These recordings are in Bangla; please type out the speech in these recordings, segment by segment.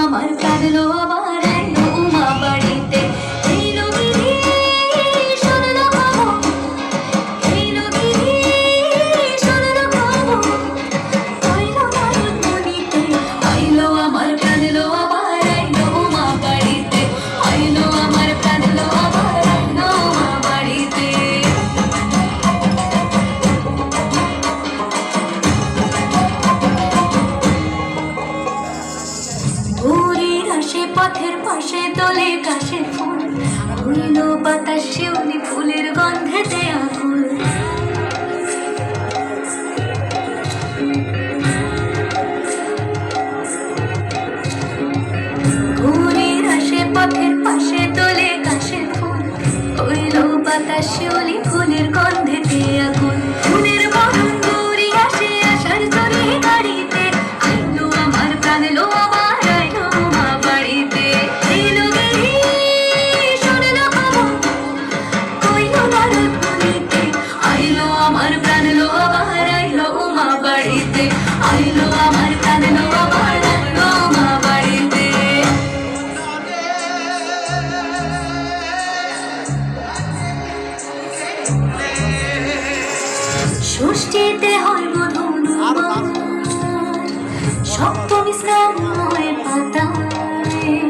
আমার কাঁদলো আবার এলো মা বাড়িতে। এলো গিরি শুনলো খবর, এলো গিরি শুনলো খবর, কইলো নারদ মুনিতে, আইলো আমার কাঁদলো আবার এলো মা বাড়িতে, আইলো আমার কাঁদলো আবার এলো মা বাড়িতে। পথের পাশে দোলে কাশের ফুল, হইল বাতাস শিউলি ফুলের গন্ধেতে আকুল। ঘুরির আসে পথের পাশে দোলে কাশের ফুল, হইল বাতাস শিউলি ফুলের গন্ধেতে আকুল। ফুলের বরণ ঘুরি আসে আসার চলে গাড়িতে, আইলো আমার কাঁদলো আবার আইলো মা বাড়িতে। এলো গিরি শুনলো খবর, কইলো নারদ মুনিতে, আইলো আমার কাঁদলো আবার আইলো মা বাড়িতে, আইলো আমার কাঁদলো আবার আইলো মা বাড়িতে। ষষ্ঠীতে হয় বোধন, সপ্তমী স্নান হয় পাতায়,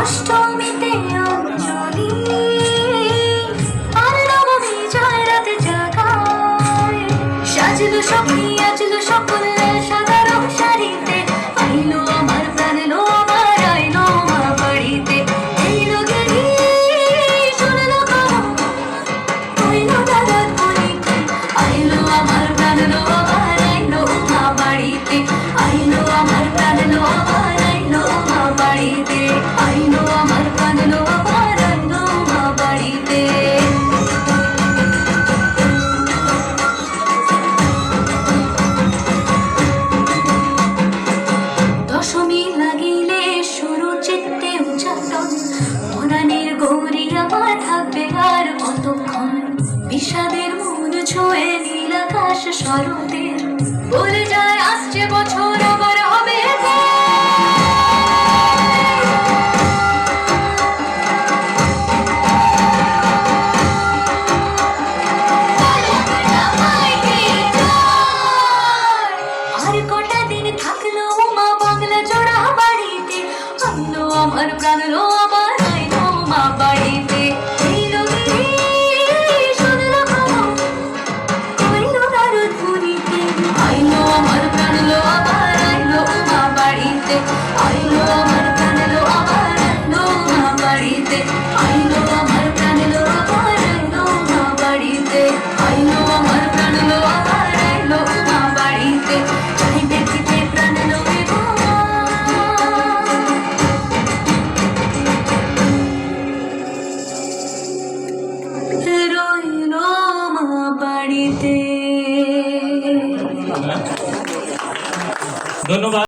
অষ্টমীতে অঞ্জলি, আর নবমী জয় রাতে জাগায়। সাজলো সখী আজলো সকল সাধারণ শাড়িতে, আইলো আমার প্রাণলো আমার আইলো মা বাড়িতে। এলো গিরি শুনলো খবর, কইলো নারদ মুনিতে, আইলো আমার প্রাণলো আবার আইলো মা বাড়িতে, আইলো আমার প্রাণলো আবার আইলো মা বাড়িতে, আইলো আমার প্রাণলো আবার আইলো মা বাড়িতে। দশমী লাগিলে শুরু চিত্তে উচ্চাটন, মনানের গৌরী আমার থাকবে আর কতক্ষণ। বিষাদের মন ছুঁয়ে নীল আকাশ শরতের, বলে যায় আসছে বছর আবার হবে আর কটা দিন থাকলো মা বাংলা জোড়া বাড়িতে, আইলো আমার প্রাণলো আমার